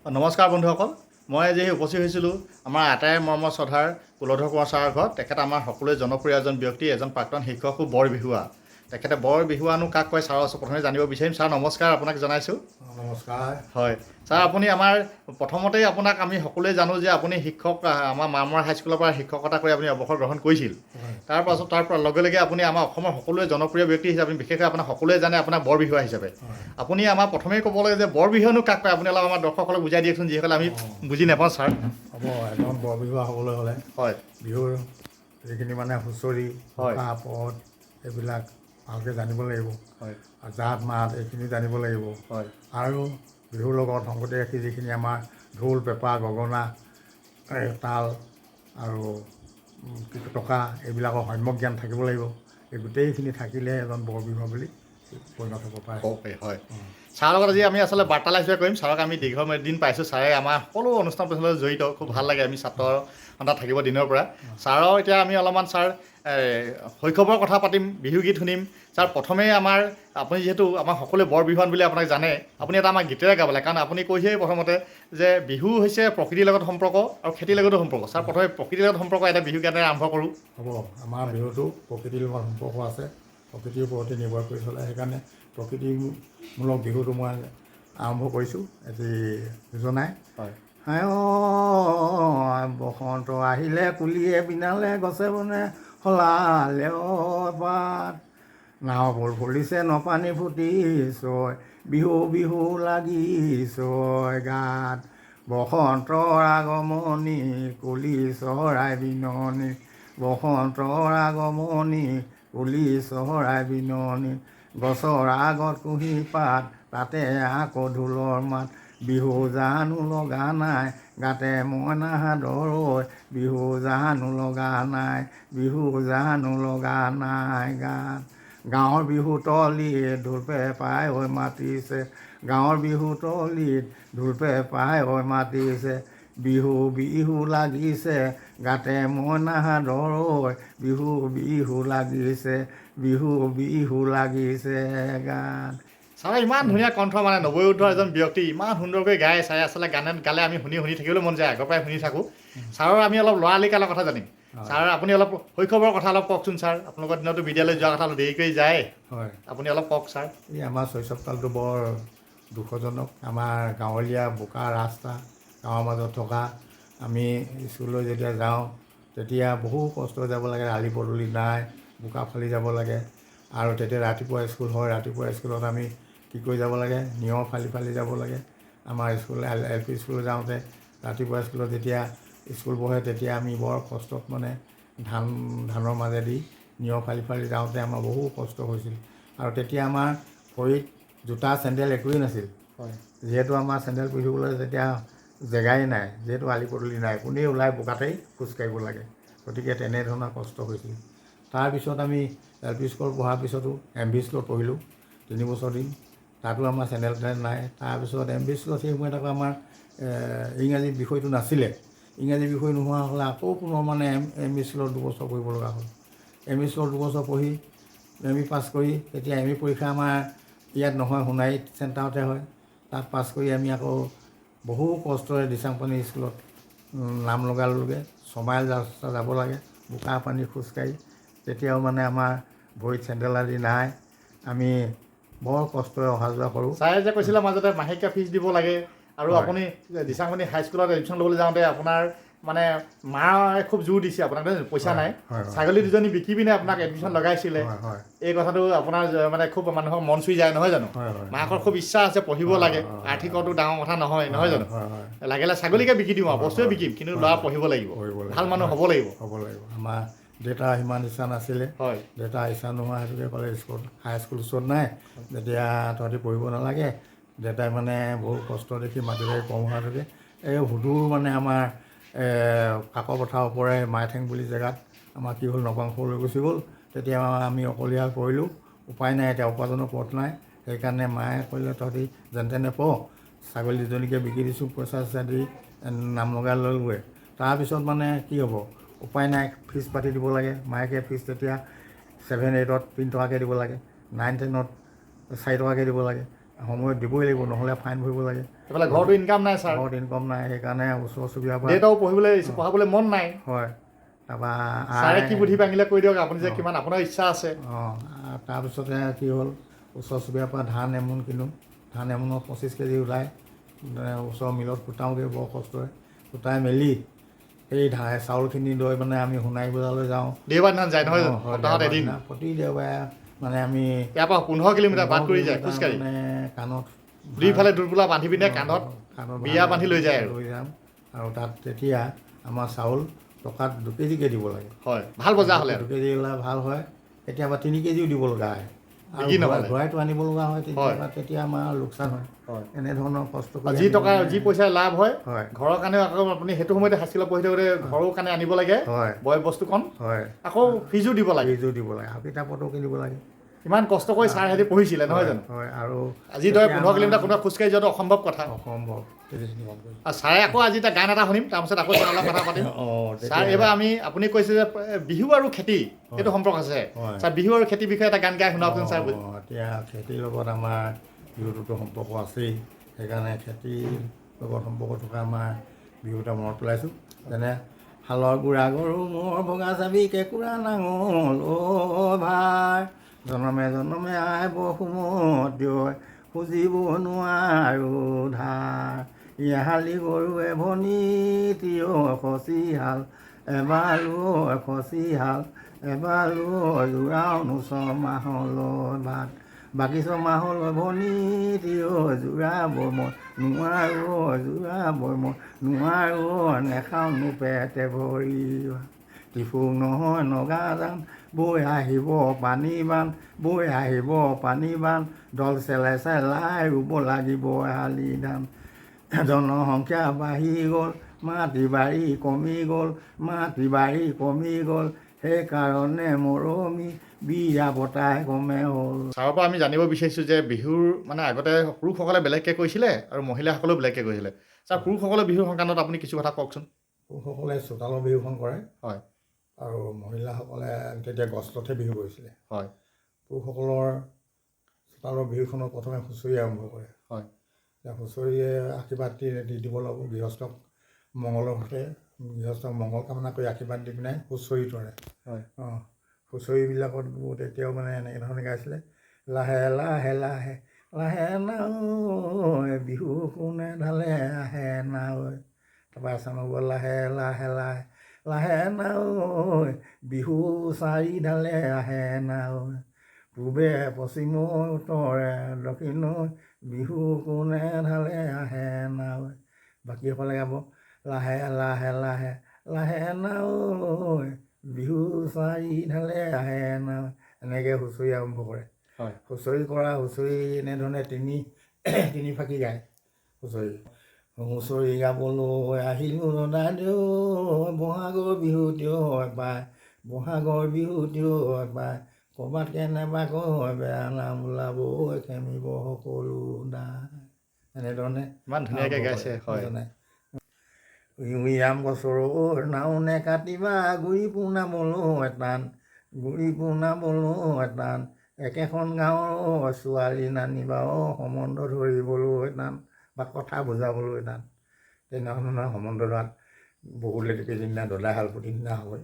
নমস্কাৰ বন্ধুসকল, মই আজি উপস্থিত হৈছিলোঁ আমাৰ আটাইৰে মৰমৰ শ্ৰদ্ধাৰ কুলধৰ কুমাৰ ছাৰৰ ঘৰত। তেখেত আমাৰ সকলোৱে জনপ্ৰিয় এজন ব্যক্তি, এজন প্ৰাক্তন শিক্ষক, বৰ বিহুৱা। তেখেতে বৰ বিহুৱানো কাক কয় ছাৰৰ ওচৰত প্ৰথমে জানিব বিচাৰিম। ছাৰ নমস্কাৰ, আপোনাক জনাইছোঁ। নমস্কাৰ। হয় ছাৰ, আপুনি আমাৰ প্ৰথমতেই আপোনাক আমি সকলোৱে জানো যে আপুনি শিক্ষক, আমাৰ মামৰা হাইস্কুলৰ পৰা শিক্ষকতা কৰি আপুনি অৱসৰ গ্ৰহণ কৰিছিল। তাৰপাছত তাৰ লগে লগে আপুনি আমাৰ অসমৰ সকলোৱে জনপ্ৰিয় ব্যক্তি হিচাপে, বিশেষকৈ আপোনাক সকলোৱে জানে আপোনাক বৰ বিহুৱা হিচাপে। আপুনি আমাৰ প্ৰথমেই ক'ব লাগে যে বৰ বিহুৱানো কাক কয়, আপুনি অলপ আমাৰ দৰ্শকসকলক বুজাই দিয়কচোন, যিসকলে আমি বুজি নাপাওঁ ছাৰ। হ'ব, এজন বৰ বিহুৱা হ'বলৈ হ'লে হয়, বিহুৰ যিখিনি মানে হুঁচৰি, হয়, পদ এইবিলাক ভালকৈ জানিব লাগিব। হয়, আৰু জাত মাত এইখিনি জানিব লাগিব। হয়, আৰু বিহুৰ লগত সংগতি ৰাখি যিখিনি আমাৰ ঢোল, পেঁপা, গগনা, তাল আৰু টকা এইবিলাকৰ সম্যক জ্ঞান থাকিব লাগিব। এই গোটেইখিনি থাকিলে এজন বৰ বিহুৱা বুলি পৰিণত হ'ব পাৰে। হয়। ছাৰৰ লগত আজি আমি আচলতে বাৰ্তালাপ কৰিম। ছাৰক আমি দীৰ্ঘদিন পাইছোঁ, ছাৰে আমাৰ সকলো অনুষ্ঠান প্ৰতিষ্ঠানত জড়িত, খুব ভাল লাগে। আমি ছাত্ৰ সন্থাত থাকিব দিনৰ পৰা। ছাৰৰ এতিয়া আমি অলপমান ছাৰ শৈশৱৰ কথা পাতিম, বিহুগীত শুনিম। ছাৰ প্ৰথমেই আপুনি যিহেতু আমাৰ সকলোৱে বৰ বিহুৱান বুলি আপোনাক জানে, আপুনি এটা আমাৰ গীতেৰে গাব লাগে, কাৰণ আপুনি কৈছেই প্ৰথমতে যে বিহু হৈছে প্ৰকৃতিৰ লগত সম্পৰ্ক আৰু খেতিৰ লগতো সম্পৰ্ক। ছাৰ প্ৰথমে প্ৰকৃতিৰ লগত সম্পৰ্ক এটা বিহু গানেৰে আৰম্ভ কৰোঁ। হ'ব, আমাৰ বিহুটো প্ৰকৃতিৰ লগত সম্পৰ্ক আছে, প্ৰকৃতিৰ ওপৰতে নিৰ্ভৰ কৰি চলে। সেইকাৰণে প্ৰকৃতিমূলক বিহুটো মই আৰম্ভ কৰিছোঁ এটি যোজনাই। হয়, বসন্ত আহিলে কুলিয়ে বিনালে, গছে বনে সলালে পাত, নাও ফুল ফুলিছে নপানী ফুটিছয়, বিহু বিহু লাগিছয় গাত, বসন্তৰ আগমনি কুলি চৰাই বিননি, বসন্তৰ আগমনি কুলি চৰাই বিননি, গছৰ আগত কুঁহি পাত, তাতে আকৌ ঢোলৰ মাত, বিহু জানো লগা নাই গাতে মইনা সাদৰৈ, বিহু জানো লগা নাই, বিহু জানো লগা নাই গাত, গাঁৱৰ বিহু তলিত ঢোল পেঁপাই হৈ মাতিছে, গাঁৱৰ বিহু তলিত ঢোল পেঁপাই হৈ মাতিছে, বিহু বিহু লাগিছে গাতে মইনা সাদৰৈ, বিহু বিহু লাগিছে, বিহু বিহু লাগিছে গাত। ছাৰে ইমান ধুনীয়া কণ্ঠ, মানে নৱোত্তৰ এজন ব্যক্তি, ইমান সুন্দৰকৈ গায় ছাৰে। আচলতে গালে আমি শুনি থাকিবলৈ মন যায়, আগৰ পৰাই শুনি থাকোঁ। ছাৰৰ আমি অলপ ল'ৰালি কালৰ কথা জানিম। ছাৰ আপুনি অলপ শৈশৱৰ কথা অলপ কওকচোন ছাৰ। আপোনালোকৰ দিনতো বিদ্যালয় যোৱাৰ কথা অলপ দেৰিকৈ যায়, হয়, আপুনি অলপ কওক ছাৰ। এই আমাৰ শৈশৱকালটো বৰ দুখজনক। আমাৰ গাঁৱলীয়া বোকা ৰাস্তা, গাঁৱৰ মাজত থকা, আমি স্কুললৈ যেতিয়া যাওঁ তেতিয়া বহু কষ্ট যাব লাগে, আলি পদূলি নাই, বোকা ফালি যাব লাগে। আৰু তেতিয়া ৰাতিপুৱা স্কুল হয়, ৰাতিপুৱা স্কুলত আমি কি কৰি যাব লাগে, নিয়ৰ ফালি ফালি যাব লাগে। আমাৰ স্কুল LP স্কুল যাওঁতে ৰাতিপুৱা স্কুলত যেতিয়া স্কুল বহে তেতিয়া আমি বৰ কষ্টত মানে ধানৰ মাজেদি নিয়ৰ ফালি ফালি যাওঁতে আমাৰ বহু কষ্ট হৈছিল। আৰু তেতিয়া আমাৰ ভৰিত জোতা চেণ্ডেল একোৱেই নাছিল। যিহেতু আমাৰ চেণ্ডেল পিন্ধিবলৈ তেতিয়া জেগাই নাই, যিহেতু আলি পদূলি নাই, কোনেই ওলাই বোকাতেই খোজকাঢ়িব লাগে। গতিকে তেনেধৰণৰ কষ্ট হৈছিল। তাৰপিছত আমি LP স্কুলত পঢ়াৰ পিছতো MV স্কুলত পঢ়িলোঁ 3 বছৰ দিন, তাতো আমাৰ চেণ্ডেল তেণ্ডেল নাই। তাৰপিছত MV স্কুলত সেই সময়ত আকৌ আমাৰ ইংৰাজী বিষয়টো নাছিলে। ইংৰাজী বিষয় নোহোৱা হ'লে আকৌ পুনৰ মানে MV স্কুলত 2 বছৰ পঢ়িব লগা হ'ল। MV স্কুলত 2 বছৰ পঢ়ি MV পাছ কৰি, তেতিয়া MV পৰীক্ষা আমাৰ ইয়াত নহয়, সোণাৰীত চেণ্টাৰতে হয়। তাত পাছ কৰি আমি আকৌ বহু কষ্টৰে দিচাংপানী স্কুলত নাম লগালোগৈ। 6 মাইল ৰাস্তা যাব লাগে, বোকা পানী খোজকাঢ়ি। তেতিয়াও মানে আমাৰ ভৰিত চেণ্ডেল আদি নাই, আমি বৰ কষ্টৰে অহা যোৱা কৰোঁ। ছাৰে যে কৈছিলে মাজতে মাহেকীয়া ফিজ দিব লাগে, আৰু আপুনি দিচাংপানী হাইস্কুলত এডমিশ্যন ল'বলৈ যাওঁতে আপোনাৰ মানে মায়ে খুব জোৰ দিছে আপোনাক, পইচা নাই, ছাগলী 2জনী বিকি পিনে আপোনাক এডমিশ্যন লগাইছিলে। এই কথাটো আপোনাৰ মানে খুব মানুহৰ মন চুই যায়, নহয় জানো? মাকৰ খুব ইচ্ছা আছে পঢ়িব লাগে, আৰ্থিকতো ডাঙৰ কথা নহয়, নহয় জানো? লাগিলে ছাগলীকে বিকি দিওঁ আৰু বস্তুৱে বিকিম, কিন্তু ল'ৰা পঢ়িব লাগিব, ভাল মানুহ হ'ব লাগিব। আমাৰ দেউতাৰ সিমান ইচ্ছা নাছিলে। দেউতাৰ ইচ্ছা নোহোৱা সেইটোকে ক'লে, হাইস্কুল ওচৰত নাই, যেতিয়া তহঁতি পঢ়িব নালাগে। দেউতাই মানে বহু কষ্ট দেখি মাটি বাৰী কম হোৱাটোকে এই সুদূৰ মানে আমাৰ কাকৰ পথাৰৰ ওপৰে মাইঠেং বুলি জেগাত আমাৰ কি হ'ল, নপাংশ লৈ গুচি গ'ল। তেতিয়া আমি অকলীয়া কৰিলোঁ, উপায় নাই, এতিয়া উপাৰ্জনৰ পথ নাই। সেইকাৰণে মায়ে ক'লে তহঁতি যেন তেনে পঢ়, ছাগলী 2জনীকে বিকি দিছোঁ, পইচা চইচা দি নাম লগাই ল'লোগৈ। তাৰপিছত মানে কি হ'ব, উপায় নাই, ফিজ পাতি দিব লাগে। মাহেকীয়া ফিজ তেতিয়া 7, 8ত 3 টকাকৈ দিব লাগে, 9, 10ত 4 টকাকৈ দিব লাগে। সময়ত দিবই লাগিব, নহ'লে ফাইন ভৰিব লাগে। এইফালে ঘৰতো ইনকাম নাই ছাৰ, ঘৰত ইনকম নাই, সেইকাৰণে ওচৰ চুবুৰীয়াৰ পৰা দেউতাও পঢ়াবলৈ মন নাই। হয়, তাৰপৰা ছাৰে কি বুদ্ধি ভাঙিলে কৈ দিয়ক, আপুনি যে কিমান আপোনাৰ ইচ্ছা আছে। তাৰপিছতে কি হ'ল, ওচৰ চুবুৰীয়াৰ পৰা ধান এমোন কিনো, ধান এমোনত 25 কেজি ওলায়, ওচৰৰ মিলত কুটাওঁগৈ বৰ কষ্টৰে, কুটাই মেলি সেই চাউলখিনি লৈ মানে আমি সোণাৰী বজাৰলৈ যাওঁ। দেওবাৰ দিনা যায় নহয় জানো, সপ্তাহত এদিন। প্ৰতি দেওবাৰে মানে আমি ইয়াৰ পৰা 15 কিলোমিটাৰ বাট কৰি যায় খোজকাঢ়ি, মানে কাণত দুইফালে দুৰ্বোলা বান্ধি পিনে কান্ধত বিয়া বান্ধি লৈ যায় লৈ যাম। আৰু তাত তেতিয়া আমাৰ চাউল টকাত 2 কেজিকৈ দিব লাগে। হয়, ভাল বজাৰ হ'লে 2 কেজি হ'লে ভাল হয়, কেতিয়াবা 3 কেজিও দিব লগা হয়, আৰু বিকি নহ'লে ঘূৰাইটো আনিব লগা হয়, তেতিয়া আমাৰ লোকচান হয়। এনেধৰণৰ কষ্ট কৰি যি পইচা লাভ হয় হয় ঘৰৰ কাৰণেও, আকৌ আপুনি সেইটো সময়তে হাইস্কুলত পঢ়ি থাকোঁতে ঘৰৰ কাৰণে আনিব লাগে হয় বয় বস্তুখন, হয়, আকৌ ফিজো দিব লাগে, আৰু কিতাপতো কিনিব লাগে। ইমান কষ্ট কৰি ছাৰ সিহঁতি পঢ়িছিলে নহয় জানো। হয়, আৰু আজি দৰে 15 কিলোমিটাৰ কোনোবা খোজকাঢ়ি যোৱাটো অসম্ভৱ কথা। অসম্ভৱ। আৰু ছাৰে আকৌ আজি এটা গান এটা শুনিম, তাৰপিছত আকৌ ছাৰৰ লগত কথা পাতিম। ছাৰ এইবাৰ আপুনি কৈছে যে বিহু আৰু খেতি এইটো সম্পৰ্ক আছে, ছাৰ বিহু আৰু খেতিৰ বিষয়ে এটা গান গাই শুনাওকচোন ছাৰ। এতিয়া খেতিৰ লগত আমাৰ বিহুটোতো সম্পৰ্ক আছেই, সেইকাৰণে খেতিৰ লগত সম্পৰ্ক থকা আমাৰ বিহু এটা মনত পেলাইছোঁ। যেনে হালৰ বুঢ়া গৰু মোৰ বগা চাবি কেঁকুৰা নাঙল অ' ভাই, জনমে জনমে আই বসুমতি খুজিব নোৱাৰো ধাৰ, ইহালি গৰুৱে ভনী তিয় খচি হাল, এবালো খচি হাল, এবালো জোৰাও নোচ মাহলৈ ভাত, বাকী ছমাহলৈ ভনী তিয় জোৰাব মই নোৱাৰো, জোৰাব মই নোৱাৰো, নেখাওঁ পেটে ভৰি, ত্ৰিফুং নহয় নগা যান, বৈ আহিব পানী বান, বৈ আহিব পানী বান, দল চেলাই চেলাই ৰুব লাগিব শালি ধান, জনসংখ্যা বাঢ়ি গ'ল, মাটি বাৰী কমি গ'ল, মাটি বাৰী কমি গ'ল, সেইকাৰণে মৰমি বিয়া পতাই কমে হ'ল। ছাৰৰ পৰা আমি জানিব বিচাৰিছোঁ যে বিহুৰ মানে আগতে পুৰুষসকলে বেলেগকৈ কৰিছিলে আৰু মহিলাসকলেও বেলেগকৈ কৰিছিলে। ছাৰ, পুৰুষসকলে বিহুৰ সংক্ৰান্তত আপুনি কিছু কথা কওকচোন। পুৰুষসকলে চোতালৰ বিহুখন কৰে, হয়, আৰু মহিলাসকলে তেতিয়া গছতহে বিহু কৰিছিলে। হয়, পুৰুষসকলৰ চোতালৰ বিহুখনত প্ৰথমে হুঁচৰি আৰম্ভ কৰে। হয়, হুঁচৰিয়ে আশীৰ্বাদ দি দিব লাগিব গৃহস্থক, মংগলৰ ঘৰতে গৃহস্থক মংগল কামনা কৰি আশীৰ্বাদ দি পিনে হুঁচৰি তৰে। হয়, হুঁচৰিবিলাকত তেতিয়াও মানে এনেকৈ ধৰণে গাইছিলে, লাহে লাহে লাহে লাহে নাও বিহু কোনে ঢালে আহে নাও, তাৰপৰা এচামক লাহে লাহে লাহে লাহে নাও বিহু চাৰি ঢালে আহে নাও, পূবে পশ্চিমে উত্তৰে দক্ষিণে বিহু কোনে ঢালে আহে নাও, বাকীসকলে গাব লাহে লাহে লাহে লাহে নাও বিহু চাৰি ঢালে আহে নাও, এনেকৈ হুঁচৰি আৰম্ভ কৰে। হয়, হুঁচৰি এনেধৰণে তিনি ফাঁকি গায় হুঁচৰি গাবলৈ আহিলোঁ দাদেউ, বহাগৰ বিহু তেও পায়, বহাগৰ বিহু তেও পায়, ক'ৰবাত কেনেবাকৈ বেয়া নাম ওলাব খেমিব সকলো দাই, এনেধৰণে ইমান ধুনীয়াকৈ গাইছে। হয়, উইৰাম গছৰ নাও নেকাটিবা, গুৰি পোনাবলৈ এটান, গুৰি পোনাবলৈ এটান, একেখন গাঁৱৰ ছোৱালী নানিবা সম্বন্ধ ধৰিবলৈ টান, বা কথা বুজাবলৈ টান। তেনেধৰণৰ সম্বন্ধ ধৰাত বহুত লেটিকে যিদিনা দদাহাল প্ৰতিদিনা হয়,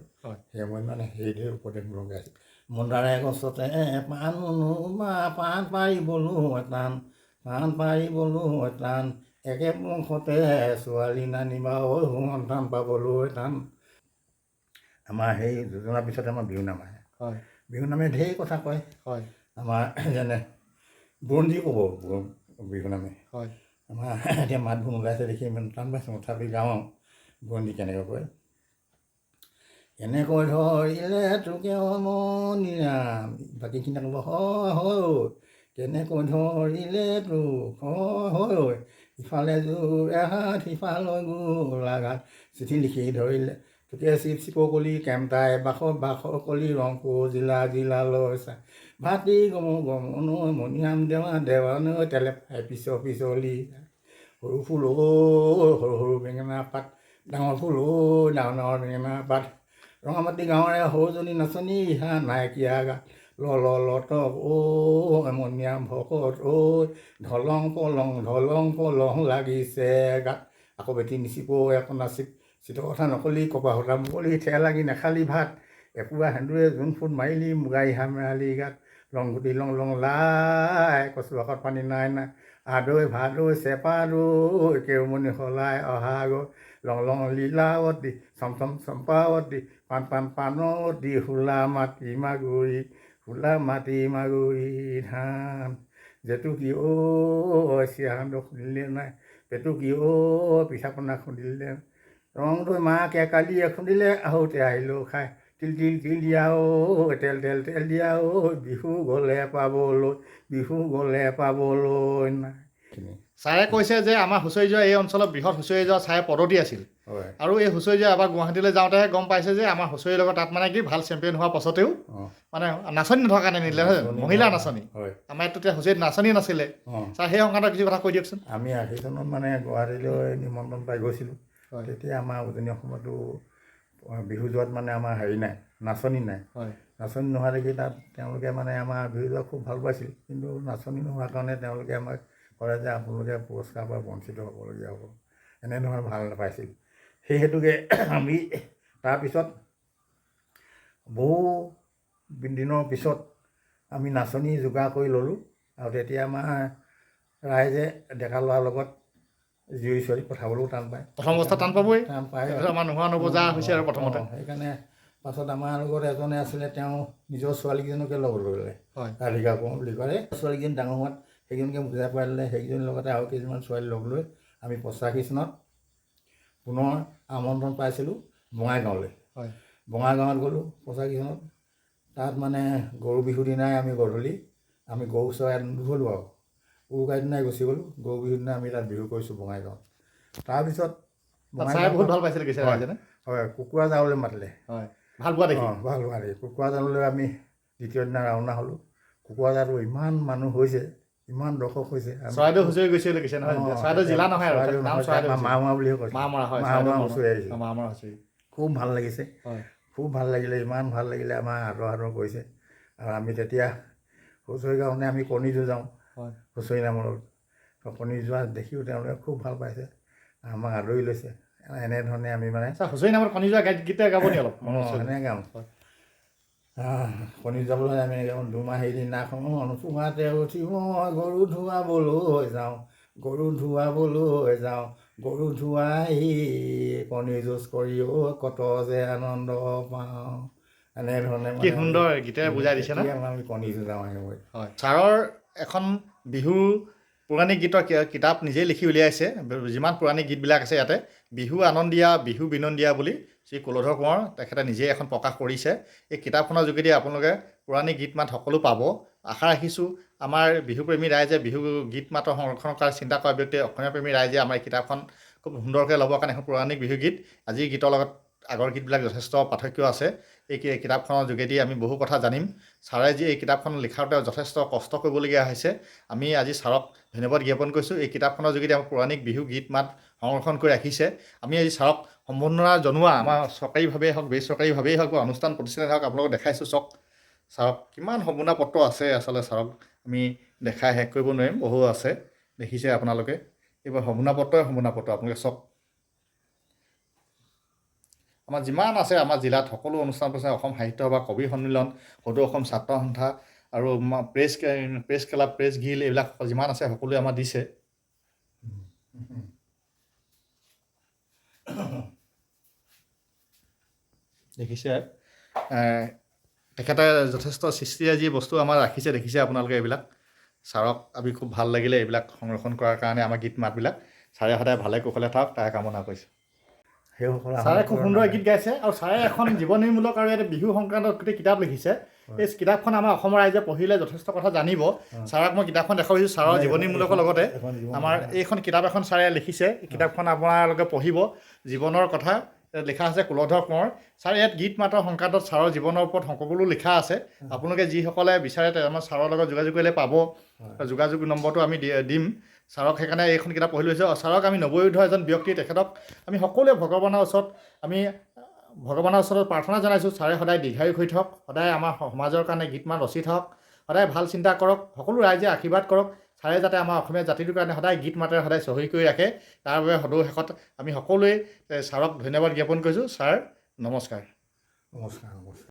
সেই সময়ত মানে সেইদৰে উপদেশমূলক গাইছিল। মন্দাৰে গছতে পাণ বা পাণ পাৰিবলৈ টান, পাণ পাৰিবলৈ টান, একে বংশতে ছোৱালী নানিবা সন্তান পাবলৈ টান। আমাৰ সেই যোজনাৰ পিছতে আমাৰ বিহুনাম আহে। বিহুনামে ঢেৰ কথা কয়। আমাৰ যেনে বুৰঞ্জী ক'ব বিহুনামে। আমাৰ এতিয়া মাতবোৰ ওলাইছে দেখি ইমান টান পাইছোঁ, তথাপি গাওঁ বুৰঞ্জী কেনেকৈ কয়। কেনেকৈ ধৰিলে তোকে মনিৰাম, বাকীখিনি ক'ব হয় হয়, কেনেকৈ ধৰিলে তোক হয় হয়, ইফালে জোৰ এহাত সিফালৈ গোলাঘাট, চিঠি লিখি ধৰিলে তোকে চিপ চিপকলি কেম্তাই বাখৰ কলি ৰংপুৰ জিলালৈ চাই, ভাতি গমনৈ মণিৰাম দেৱা নৈ তেলে পাই পিছলি, সৰু ফুল সৰু সৰু বেঙেনা পাত, ডাঙৰ ফুল ডাঙৰ ডাঙৰ বেঙেনা পাত, ৰঙামাটি গাঁৱৰে সৰুজনী নাচনী ৰিহা নাইকিয়া গাত, লটক ঐ এমনীয়া ভকত ঐ ঢলং পলং লাগিছে গাত। আকৌ বেটি নিচিপ এখন নাচিপ চিতৰ কথা নকলি কপা সূতা মুকলি ঠেহ লাগি নেখালি ভাত এপুৱা সেন্দুৰে যোন ফুট মাৰিলি মুগাই হামেৰালি গাত লংগুটি লং লাই কচু শাকত পানী নাই আদৈ ভাদৈ চেপা দৈ কেওমনি সলাই অহা গৈ লং লীলাৱতী চম চম্পাৱতী পাণৱতী হোলা মাটি মাগুৰি ধান জেতু কি চিৰা সান্দহ খুন্দিলে নাই পেটু কি পিঠা পনা খুন্দিলে ৰং দৈ মাকে কালিয়ে খুন্দিলে আহোঁতে আহিলোঁ খাই তিল দিয়া তেল দিয়া বিহু গ'লে পাবলৈ নাই। ছাৰে কৈছে যে আমাৰ হুঁচৰি যোৱা এই অঞ্চলত বৃহৎ হুঁচৰি যোৱা ছাৰে পদ্ধতি আছিল আৰু এই হুঁচৰি যোৱা এবাৰ গুৱাহাটীলৈ যাওঁতেহে গম পাইছে যে আমাৰ হুঁচৰিৰ লগত তাত মানে কি ভাল চেম্পিয়ন হোৱাৰ পাছতেও মানে নাচনি নথকাৰ কাৰণে নিদিলে নহয় মহিলা নাচনি আমাৰ ইয়াত তেতিয়া হুঁচৰিত নাচনি নাছিলে। ছাৰ সেই সংক্ৰান্তত কিছু কথা কৈ দিয়কচোন। আমি 80 চনত মানে গুৱাহাটীলৈ নিমন্ত্ৰণ পাই গৈছিলোঁ। তেতিয়া আমাৰ উজনি অসমতো বিহু যোৱাত মানে আমাৰ হেৰি নাই নাচনি নাই নাচনি নোহোৱা দেখি তাত তেওঁলোকে মানে আমাৰ বিহু যোৱা খুব ভাল পাইছিল কিন্তু নাচনি নোহোৱাৰ কাৰণে তেওঁলোকে আমাক কৰে যে আপোনালোকে পুৰস্কাৰৰ পৰা বঞ্চিত হ'বলগীয়া হ'ব এনেধৰণে ভাল নাপাইছিল। সেই হেতুকে আমি তাৰপিছত বহু দিনৰ পিছত আমি নাচনি যোগাৰ কৰি ল'লোঁ আৰু তেতিয়া আমাৰ ৰাইজে ডেকা ল'ৰাৰ লগত জীয়ৰী ছোৱালী পঠাবলৈও টান পায় প্ৰথম অৱস্থাত টান পাবই টান পায় আমাৰ নোহোৱা নবজা হৈছে আৰু প্ৰথমতে সেইকাৰণে পাছত আমাৰ লগত এজনে আছিলে তেওঁ নিজৰ ছোৱালীকেইজনকে লগত লৈ ল'লে ৰাধিকা কোঁৱৰ বুলি কয় ছোৱালীকেইজনী ডাঙৰ হোৱাত সেইকেইজনকে বুজাই পাই ল'লে সেইকেইজনীৰ লগতে আৰু কেইজনমান ছোৱালী লগ লৈ আমি 85 চনত পুনৰ আমন্ত্ৰণ পাইছিলোঁ বঙাইগাঁৱলৈ বঙাইগাঁৱত গ'লোঁ 85 চনত তাত মানে গৰু বিহুৰ দিনাই আমি গধূলি আমি গৰু চৰাই নুধলোঁ আৰু উৰুকাৰ দিনাই গুচি গ'লোঁ গৰু বিহুৰ দিনাই আমি তাত বিহু কৰিছোঁ বঙাইগাঁৱত। তাৰপিছত বহুত ভাল পাইছিলে হয় কুকুৰা জাললৈ মাতিলে ভাল পোৱা দেখি কুকুৰা জাললৈ আমি দ্বিতীয় দিনা ৰাওনা হ'লোঁ। কুকুৰা জালটো ইমান মানুহ হৈছে ইমান দৰ্শক হৈছে চৰাইদেউ হুঁচৰি গৈছে নহয় চৰাইদেউ জিলা নহয় আৰু মাহমৰা বুলিহে কৈছে মাহমৰা হুঁচৰি আহিছে খুব ভাল লাগিছে খুব ভাল লাগিলে ইমান ভাল লাগিলে আমাৰ আদৰ কৰিছে আৰু আমি তেতিয়া হুঁচৰি গাঁৱতে আমি কণী যুঁজাওঁ হুঁচৰি নামৰ কণী যোৱা দেখিও তেওঁলোকে খুব ভাল পাইছে আমাক আদৰি লৈছে এনেধৰণে আমি মানে হুঁচৰি নামত কণী যোৱা গীত গাব নি অলপ এনেকৈ গাওঁ কণী যাবলৈ আমি দুমাহী দিনাখন চুঙাতে উঠি মই গৰু ধুৱাবলৈ যাওঁ গৰু ধুৱাই কণী যুঁজ কৰিও কত যে আনন্দ পাওঁ এনেধৰণে কি সুন্দৰ গীতেৰে বুজাই দিছে ন আমি কণী যুঁজাওঁ হয়। ছাৰৰ এখন বিহু পৌৰাণিক গীতৰ কিতাপ নিজেই লিখি উলিয়াইছে যিমান পৌৰাণিক গীতবিলাক আছে ইয়াতে বিহু আনন্দীয়া বিহু বিনন্দীয়া বুলি শ্ৰী কুলধৰ কোঁৱৰ তেখেতে নিজেই এখন প্ৰকাশ কৰিছে। এই কিতাপখনৰ যোগেদি আপোনালোকে পৌৰাণিক গীত মাত সকলো পাব। আশা ৰাখিছোঁ আমাৰ বিহুপ্ৰেমী ৰাইজে বিহু গীত মাতৰ সংৰক্ষণ কৰাৰ চিন্তা কৰা ব্যক্তিয়ে অসমীয়া প্ৰেমী ৰাইজে আমাৰ এই কিতাপখন খুব সুন্দৰকৈ ল'বৰ কাৰণে এখন পৌৰাণিক বিহু গীত আজিৰ গীতৰ লগত আগৰ গীতবিলাক যথেষ্ট পাৰ্থক্য আছে। এই কিতাপখনৰ যোগেদি আমি বহু কথা জানিম। ছাৰে যি এই কিতাপখন লিখাওঁতে যথেষ্ট কষ্ট কৰিবলগীয়া হৈছে আমি আজি ছাৰক ধন্যবাদ জ্ঞাপন কৰিছোঁ। এই কিতাপখনৰ যোগেদি আমাৰ পৌৰাণিক বিহু গীত মাত সংৰক্ষণ কৰি ৰাখিছে। আমি আজি ছাৰক সম্বৰ্ধনা জনোৱা আমাৰ চৰকাৰীভাৱেই হওক বেচৰকাৰীভাৱেই হওক বা অনুষ্ঠান প্ৰতিষ্ঠানেই হওক আপোনালোকক দেখাইছোঁ চাওক ছাৰক কিমান সম্বৰ্ধনা পত্ৰ আছে আচলতে ছাৰক আমি দেখাই শেষ কৰিব নোৱাৰিম বহু আছে দেখিছে আপোনালোকে এইবাৰ সম্বৰ্ধনা পত্ৰ আপোনালোকে চাওক আমাৰ যিমান আছে আমাৰ জিলাত সকলো অনুষ্ঠান প্ৰতিষ্ঠান অসম সাহিত্য সভা কবি সন্মিলন সদৌ অসম ছাত্ৰ সন্থা আৰু প্ৰেছ ক্লাব প্ৰেছ গিল্ড এইবিলাক যিমান আছে সকলোৱে আমাৰ দিছে। দেখিছে তেখেতে যথেষ্ট সৃষ্টিৰে যি বস্তু আমাৰ ৰাখিছে দেখিছে আপোনালোকে এইবিলাক ছাৰক আমি খুব ভাল লাগিলে এইবিলাক সংৰক্ষণ কৰাৰ কাৰণে আমাৰ গীত মাতবিলাক ছাৰে সদায় ভালে কুশলে থাকক তাৰে কামনা কৰিছোঁ। ছাৰে খুব সুন্দৰ গীত গাইছে আৰু ছাৰে এখন জীৱনীমূলক আৰু ইয়াতে বিহু সংক্ৰান্তত গোটেই কিতাপ লিখিছে। এই কিতাপখন আমাৰ অসমৰ ৰাইজে পঢ়িলে যথেষ্ট কথা জানিব। ছাৰক মই কিতাপখন দেখাইছোঁ ছাৰৰ জীৱনীমূলকৰ লগতে আমাৰ এইখন কিতাপ এখন ছাৰে লিখিছে। এই কিতাপখন আপোনালোকে পঢ়িব জীৱনৰ কথা লিখা আছে কুলধৰ কোঁৱৰ। ছাৰ ইয়াত গীত মাতৰ সংক্ৰান্তত ছাৰৰ জীৱনৰ ওপৰত সকলো লিখা আছে। আপোনালোকে যিসকলে বিচাৰে আমাৰ ছাৰৰ লগত যোগাযোগ কৰিলে পাব। যোগাযোগ নম্বৰটো আমি দিম ছাৰক। সেইকাৰণে এইখন কিতাপ পঢ়ি লৈছোঁ। ছাৰক আমি নৱোদিত এজন ব্যক্তি তেখেতক আমি সকলোৱে ভগৱানৰ ওচৰত আমি ভগৱানৰ ওচৰত প্ৰাৰ্থনা জনাইছোঁ ছাৰে সদায় দীৰ্ঘায়ু হৈ থাকক, সদায় আমাৰ সমাজৰ কাৰণে গীতমান ৰচি থাকক, সদায় ভাল চিন্তা কৰক, সকলো ৰাইজে আশীৰ্বাদ কৰক, ছাৰে যাতে আমাৰ অসমীয়া জাতিটোৰ কাৰণে সদায় গীত মাতেৰে সদায় চহী কৰি ৰাখে, তাৰ বাবে সদৌ শেষত আমি সকলোৱে ছাৰক ধন্যবাদ জ্ঞাপন কৰিছোঁ। ছাৰ নমস্কাৰ। নমস্কাৰ নমস্কাৰ।